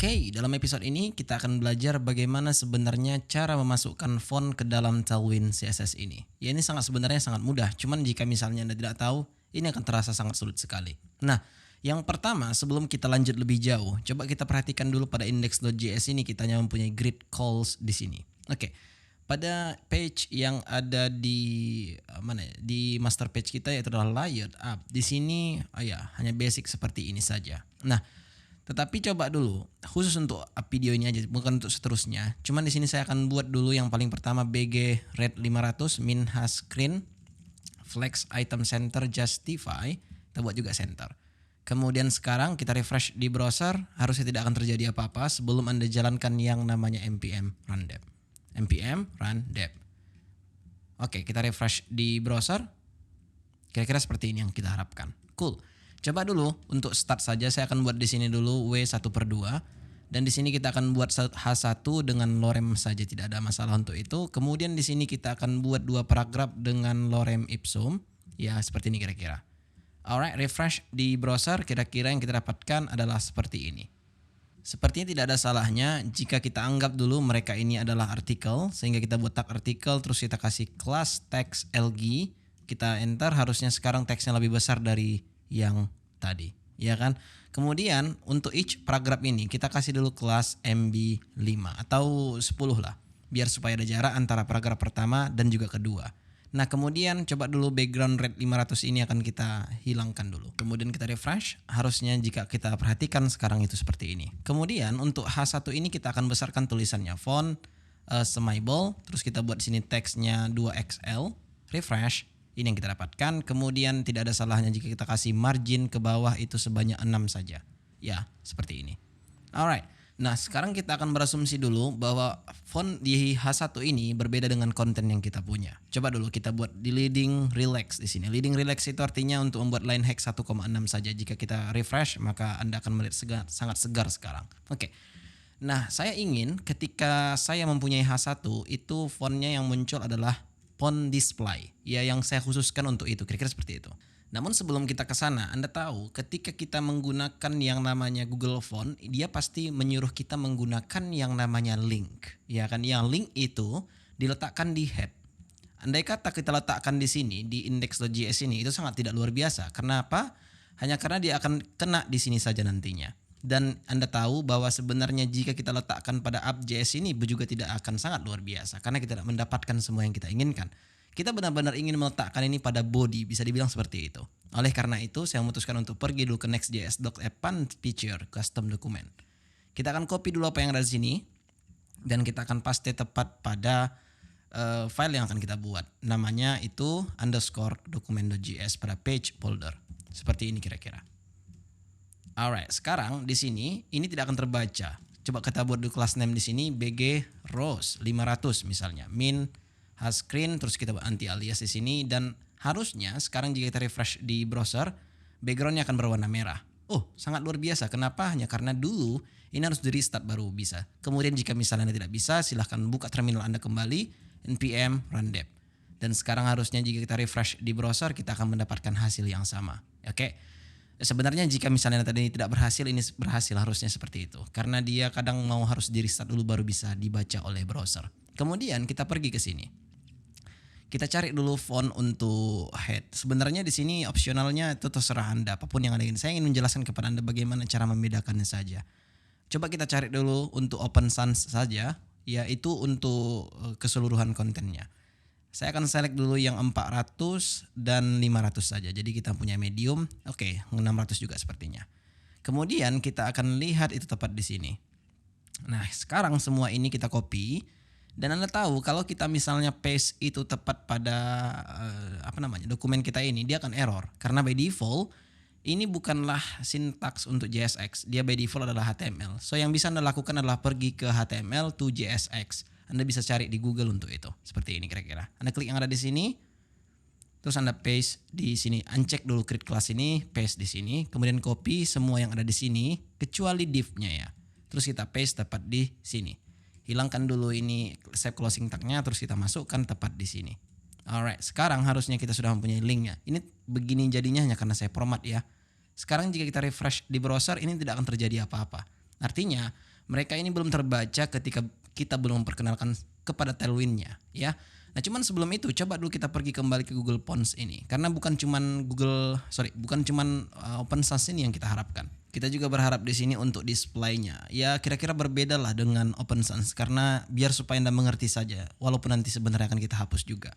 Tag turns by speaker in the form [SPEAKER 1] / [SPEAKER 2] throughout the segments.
[SPEAKER 1] Oke, dalam episode ini kita akan belajar bagaimana sebenarnya cara memasukkan font ke dalam Tailwind CSS ini. Ya ini sebenarnya sangat mudah, cuman jika misalnya Anda tidak tahu, ini akan terasa sangat sulit sekali. Nah, yang pertama sebelum kita lanjut lebih jauh, coba kita perhatikan dulu pada index.js ini kita hanya mempunyai grid calls di sini. Oke, pada page yang ada di di master page kita yaitu adalah layout up. Di sini hanya basic seperti ini saja. Nah, tetapi coba dulu, khusus untuk video ini aja, bukan untuk seterusnya. Cuman di sini saya akan buat dulu yang paling pertama BG red 500 min has screen flex item center justify. Kita buat juga center. Kemudian sekarang kita refresh di browser, harusnya tidak akan terjadi apa-apa sebelum Anda jalankan yang namanya npm run dev. npm run dev. Oke, kita refresh di browser. Kira-kira seperti ini yang kita harapkan. Cool. Coba dulu untuk start saja saya akan buat di sini dulu W1/2 dan di sini kita akan buat H1 dengan lorem saja, tidak ada masalah untuk itu. Kemudian di sini kita akan buat 2 paragraf dengan lorem ipsum, ya seperti ini kira-kira. Alright, refresh di browser, kira-kira yang kita dapatkan adalah seperti ini. Sepertinya tidak ada salahnya jika kita anggap dulu mereka ini adalah artikel, sehingga kita buat tag artikel terus kita kasih class text lg, kita enter, harusnya sekarang teksnya lebih besar dari yang tadi, ya kan? Kemudian untuk each paragraph ini kita kasih dulu kelas MB5 atau 10 lah, biar supaya ada jarak antara paragraf pertama dan juga kedua. Nah, kemudian coba dulu background red 500 ini akan kita hilangkan dulu. Kemudian kita refresh, harusnya jika kita perhatikan sekarang itu seperti ini. Kemudian untuk H1 ini kita akan besarkan tulisannya font semibold, terus kita buat di sini teksnya 2XL, refresh. Ini yang kita dapatkan. Kemudian tidak ada salahnya jika kita kasih margin ke bawah itu sebanyak 6 saja. Ya, seperti ini. Alright. Nah, sekarang kita akan berasumsi dulu bahwa font di H1 ini berbeda dengan konten yang kita punya. Coba dulu kita buat di leading relax di sini. Leading relax itu artinya untuk membuat line hex 1,6 saja. Jika kita refresh, maka Anda akan melihat sangat segar sekarang. Oke. Nah, saya ingin ketika saya mempunyai H1 itu fontnya yang muncul adalah font display, ya yang saya khususkan untuk itu, kira-kira seperti itu. Namun sebelum kita ke sana, Anda tahu ketika kita menggunakan yang namanya Google Font, dia pasti menyuruh kita menggunakan yang namanya link, ya kan? Yang link itu diletakkan di head. Andai kata kita letakkan di sini di index.js ini, itu sangat tidak luar biasa. Kenapa? Hanya karena dia akan kena di sini saja nantinya. Dan Anda tahu bahwa sebenarnya jika kita letakkan pada app.js ini juga tidak akan sangat luar biasa karena kita tidak mendapatkan semua yang kita inginkan. Kita benar-benar ingin meletakkan ini pada body, bisa dibilang seperti itu. Oleh karena itu saya memutuskan untuk pergi dulu ke next.js.append feature custom document. Kita akan copy dulu apa yang ada di sini dan kita akan paste tepat pada file yang akan kita buat. Namanya itu _document.js pada page folder. Seperti ini kira-kira. Alright, sekarang di sini ini tidak akan terbaca. Coba kita buat di class name di sini bg rows 500 misalnya, min has screen, terus kita buat anti alias di sini dan harusnya sekarang jika kita refresh di browser, backgroundnya akan berwarna merah. Oh, sangat luar biasa. Kenapa? Hanya karena dulu ini harus di restart baru bisa. Kemudian jika misalnya Anda tidak bisa, silahkan buka terminal Anda kembali, npm run dev. Dan sekarang harusnya jika kita refresh di browser, kita akan mendapatkan hasil yang sama. Oke. Sebenarnya jika misalnya tadi tidak berhasil, ini berhasil harusnya seperti itu. Karena dia kadang mau harus di restart dulu baru bisa dibaca oleh browser. Kemudian kita pergi ke sini. Kita cari dulu font untuk head. Sebenarnya di sini opsionalnya itu terserah Anda, apapun yang Anda ingin. Saya ingin menjelaskan kepada Anda bagaimana cara membedakannya saja. Coba kita cari dulu untuk Open Sans saja, yaitu untuk keseluruhan kontennya. Saya akan select dulu yang 400 dan 500 saja. Jadi kita punya medium. Oke, 600 juga sepertinya. Kemudian kita akan lihat itu tepat di sini. Nah, sekarang semua ini kita copy dan Anda tahu kalau kita misalnya paste itu tepat pada dokumen kita ini, dia akan error karena by default ini bukanlah sintaks untuk JSX. Dia by default adalah HTML. So yang bisa Anda lakukan adalah pergi ke HTML to JSX. Anda bisa cari di Google untuk itu. Seperti ini kira-kira. Anda klik yang ada di sini. Terus Anda paste di sini. Uncheck dulu create class ini, paste di sini, kemudian copy semua yang ada di sini kecuali div-nya ya. Terus kita paste tepat di sini. Hilangkan dulu ini save closing tag-nya, terus kita masukkan tepat di sini. Alright, sekarang harusnya kita sudah mempunyai linknya. Ini begini jadinya hanya karena saya format ya. Sekarang jika kita refresh di browser, ini tidak akan terjadi apa-apa. Artinya Mereka ini belum terbaca ketika kita belum memperkenalkan kepada Tailwind-nya, ya. Nah, cuman sebelum itu coba dulu kita pergi kembali ke Google Fonts ini, karena bukan cuman Open Sans ini yang kita harapkan. Kita juga berharap di sini untuk displaynya, ya kira-kira berbeda lah dengan Open Sans, karena biar supaya Anda mengerti saja, walaupun nanti sebenarnya akan kita hapus juga.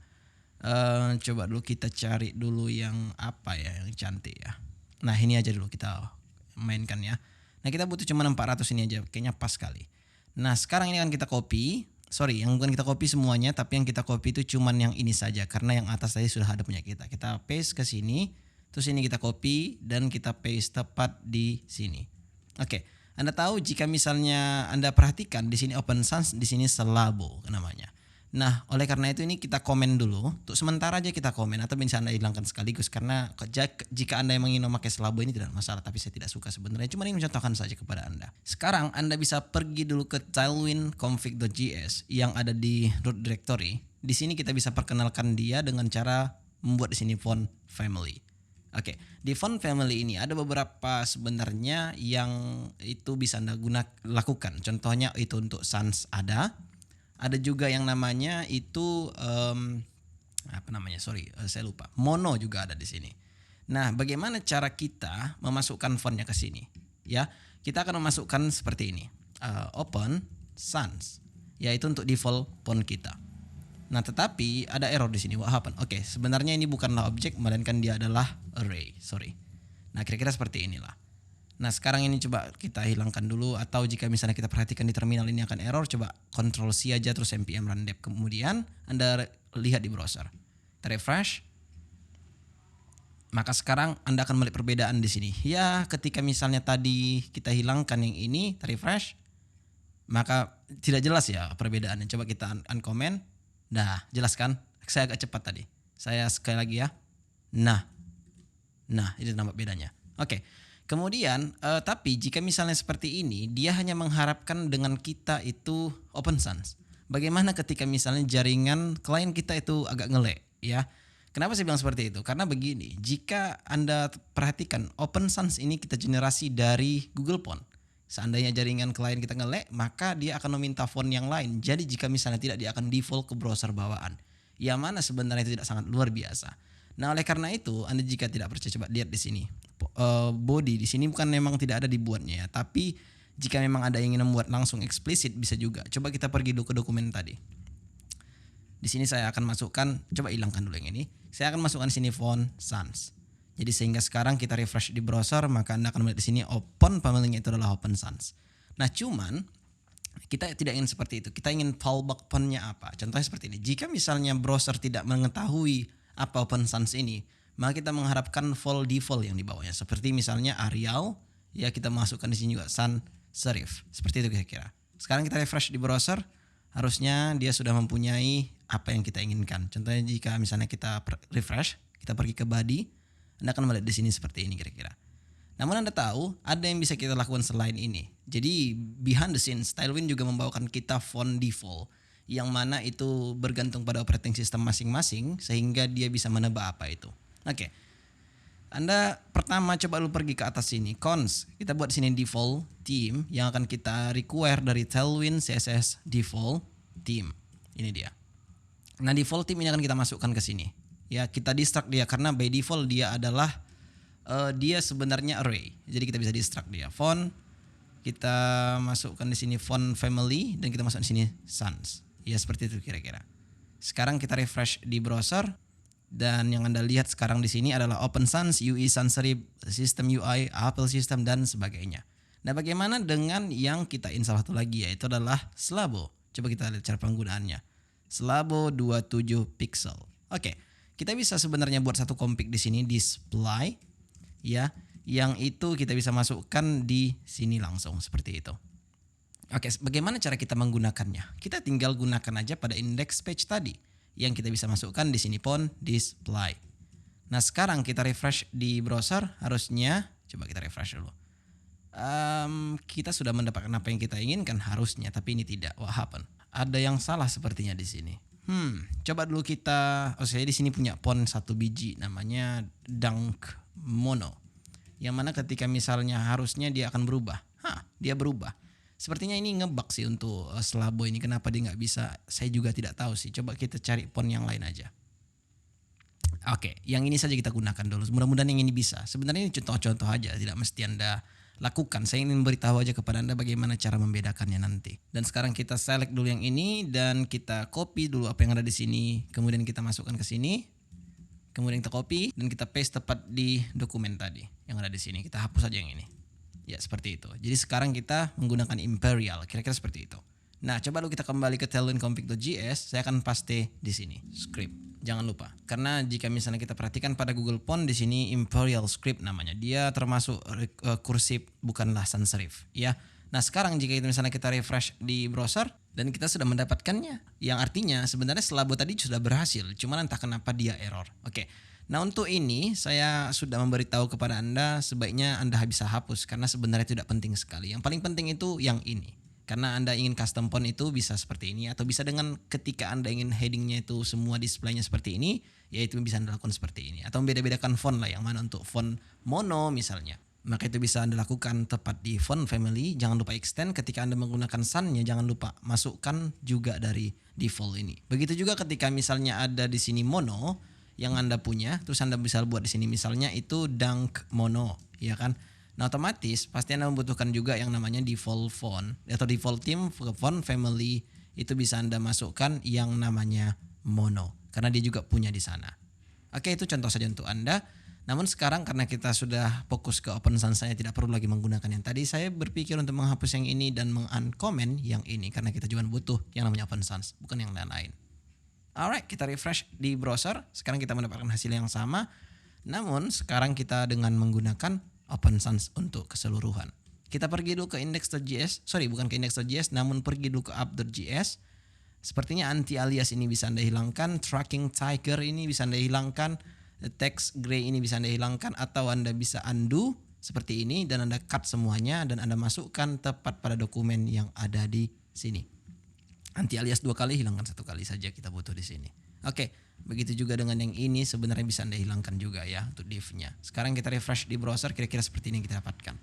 [SPEAKER 1] Coba dulu kita cari dulu yang apa ya, yang cantik ya. Nah, ini aja dulu kita mainkan ya. Nah, kita butuh cuma 400 ini aja, kayaknya pas sekali. Nah, sekarang ini akan kita copy. Yang bukan kita copy semuanya, tapi yang kita copy itu cuman yang ini saja, karena yang atas tadi sudah ada punya kita. Kita paste ke sini, terus ini kita copy dan kita paste tepat di sini. Oke, Anda tahu jika misalnya Anda perhatikan di sini Open Sans, di sini Selabo namanya. Nah, oleh karena itu ini kita komen dulu. Untuk sementara aja kita komen, atau bisa Anda hilangkan sekaligus, karena jika Anda yang ingin memakai Selabo ini tidak masalah, tapi saya tidak suka sebenarnya. Cuma ini mencontohkan saja kepada Anda. Sekarang Anda bisa pergi dulu ke tailwind config.js yang ada di root directory. Di sini kita bisa perkenalkan dia dengan cara membuat di sini font family. Oke, di font family ini ada beberapa sebenarnya yang itu bisa Anda lakukan. Contohnya itu untuk sans ada juga yang namanya itu saya lupa. Mono juga ada di sini. Nah, bagaimana cara kita memasukkan fontnya ke sini? Ya, kita akan memasukkan seperti ini. Open sans, yaitu untuk default font kita. Nah, tetapi ada error di sini. What happened? Oke, sebenarnya ini bukanlah objek, melainkan dia adalah array. Nah, kira-kira seperti inilah. Nah, sekarang ini coba kita hilangkan dulu, atau jika misalnya kita perhatikan di terminal ini akan error, coba Ctrl C aja terus npm run dep. Kemudian Anda lihat di browser. Kita refresh. Maka sekarang Anda akan melihat perbedaan di sini. Ya, ketika misalnya tadi kita hilangkan yang ini, kita refresh, maka tidak jelas ya perbedaannya. Coba kita uncomment. Nah, jelas kan? Saya agak cepat tadi. Saya sekali lagi ya. Nah, itu nampak bedanya. Oke. Kemudian, tapi jika misalnya seperti ini, dia hanya mengharapkan dengan kita itu Open Sans. Bagaimana ketika misalnya jaringan klien kita itu agak nge-lag, ya? Kenapa saya bilang seperti itu? Karena begini, jika Anda perhatikan Open Sans ini kita generasi dari Google Font. Seandainya jaringan klien kita nge-lag, maka dia akan meminta font yang lain. Jadi jika misalnya tidak, dia akan default ke browser bawaan. Yang mana sebenarnya itu tidak sangat luar biasa. Nah, oleh karena itu, Anda jika tidak percaya, coba lihat di sini. Body di sini bukan memang tidak ada dibuatnya ya, tapi jika memang ada yang ingin membuat langsung eksplisit bisa juga. Coba kita pergi dulu ke dokumen tadi. Di sini saya akan masukkan, coba hilangkan dulu yang ini. Saya akan masukkan sini font sans. Jadi sehingga sekarang kita refresh di browser, maka Anda akan melihat di sini font family-nya itu adalah Open Sans. Nah, cuman kita tidak ingin seperti itu. Kita ingin fallback font-nya apa? Contohnya seperti ini. Jika misalnya browser tidak mengetahui apa Open Sans ini, maka kita mengharapkan default yang di bawahnya. Seperti misalnya Arial, ya kita masukkan di sini juga sans serif. Seperti itu kira-kira. Sekarang kita refresh di browser, harusnya dia sudah mempunyai apa yang kita inginkan. Contohnya jika misalnya kita refresh, kita pergi ke body, Anda akan melihat di sini seperti ini kira-kira. Namun Anda tahu, ada yang bisa kita lakukan selain ini. Jadi behind the scenes, Tailwind juga membawakan kita font default, yang mana itu bergantung pada operating system masing-masing, sehingga dia bisa menebak apa itu. Oke. Anda pertama coba lu pergi ke atas sini, cons. Kita buat sini default theme yang akan kita require dari Tailwind CSS default theme. Ini dia. Nah, default theme ini akan kita masukkan ke sini. Ya, kita destruct dia karena by default dia adalah dia sebenarnya array. Jadi kita bisa destruct dia. Font kita masukkan di sini font family dan kita masukkan di sini sans. Ya, seperti itu kira-kira. Sekarang kita refresh di browser. Dan yang Anda lihat sekarang di sini adalah Open Sans, UI Sans Serif, System UI, Apple System dan sebagainya. Nah, bagaimana dengan yang kita install satu lagi, yaitu adalah Selabo. Coba kita lihat cara penggunaannya. Selabo 27 pixel. Oke, kita bisa sebenarnya buat satu config di sini display, ya, yang itu kita bisa masukkan di sini langsung seperti itu. Oke, bagaimana cara kita menggunakannya? Kita tinggal gunakan aja pada index page tadi, yang kita bisa masukkan di sini font display. Nah, sekarang kita refresh di browser, harusnya coba kita refresh dulu. Kita sudah mendapatkan apa yang kita inginkan harusnya, tapi ini tidak. What happened? Ada yang salah sepertinya di sini. Coba dulu kita. Saya di sini punya font satu biji, namanya Dunk Mono. Yang mana ketika misalnya harusnya dia akan berubah. Dia berubah. Sepertinya ini ngebug sih untuk Slabo ini, kenapa dia nggak bisa, saya juga tidak tahu sih. Coba kita cari font yang lain aja. Oke, yang ini saja kita gunakan dulu. Mudah-mudahan yang ini bisa. Sebenarnya ini contoh-contoh aja, tidak mesti Anda lakukan. Saya ingin beritahu aja kepada Anda bagaimana cara membedakannya nanti. Dan sekarang kita select dulu yang ini dan kita copy dulu apa yang ada di sini. Kemudian kita masukkan ke sini. Kemudian kita copy dan kita paste tepat di dokumen tadi yang ada di sini. Kita hapus saja yang ini. Ya, seperti itu. Jadi sekarang kita menggunakan Imperial, kira-kira seperti itu. Nah, coba dulu kita kembali ke tailwindconfig.js. Saya akan paste di sini script. Jangan lupa, karena jika misalnya kita perhatikan pada Google Font di sini Imperial Script namanya, dia termasuk kursif bukanlah sans serif, ya. Nah sekarang jika misalnya kita refresh di browser dan kita sudah mendapatkannya, yang artinya sebenarnya Slabo tadi sudah berhasil, cuman entah kenapa dia error. Oke. Nah untuk ini saya sudah memberitahu kepada Anda sebaiknya Anda bisa hapus karena sebenarnya tidak penting sekali. Yang paling penting itu yang ini. Karena Anda ingin custom font itu bisa seperti ini atau bisa dengan ketika Anda ingin headingnya itu semua displaynya seperti ini, yaitu bisa Anda lakukan seperti ini. Atau membeda-bedakan font lah, yang mana untuk font mono misalnya. Maka itu bisa Anda lakukan tepat di font family. Jangan lupa extend ketika Anda menggunakan sun-nya, jangan lupa masukkan juga dari default ini. Begitu juga ketika misalnya ada di sini mono yang Anda punya, terus Anda bisa buat di sini misalnya itu dunk mono, ya kan? Nah otomatis pasti Anda membutuhkan juga yang namanya default font atau default theme font family, itu bisa Anda masukkan yang namanya mono karena dia juga punya di sana. Oke, itu contoh saja untuk Anda. Namun sekarang karena kita sudah fokus ke Open Sans, saya tidak perlu lagi menggunakan yang tadi. Saya berpikir untuk menghapus yang ini dan meng-uncomment yang ini karena kita cuma butuh yang namanya Open Sans, bukan yang lain-lain. Alright, kita refresh di browser. Sekarang kita mendapatkan hasil yang sama. Namun sekarang kita dengan menggunakan Open Sans untuk keseluruhan. Kita pergi dulu ke index.js, bukan ke index.js, namun pergi dulu ke app.js. Sepertinya anti alias ini bisa Anda hilangkan, tracking tiger ini bisa Anda hilangkan, text gray ini bisa Anda hilangkan, atau Anda bisa undo seperti ini dan Anda cut semuanya dan Anda masukkan tepat pada dokumen yang ada di sini. Anti alias 2 kali, hilangkan 1 kali saja kita butuh di sini. Oke, begitu juga dengan yang ini sebenarnya bisa Anda hilangkan juga ya untuk div-nya. Sekarang kita refresh di browser, kira-kira seperti ini yang kita dapatkan.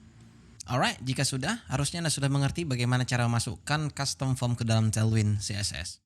[SPEAKER 1] Alright, jika sudah, harusnya Anda sudah mengerti bagaimana cara memasukkan custom form ke dalam Tailwind CSS.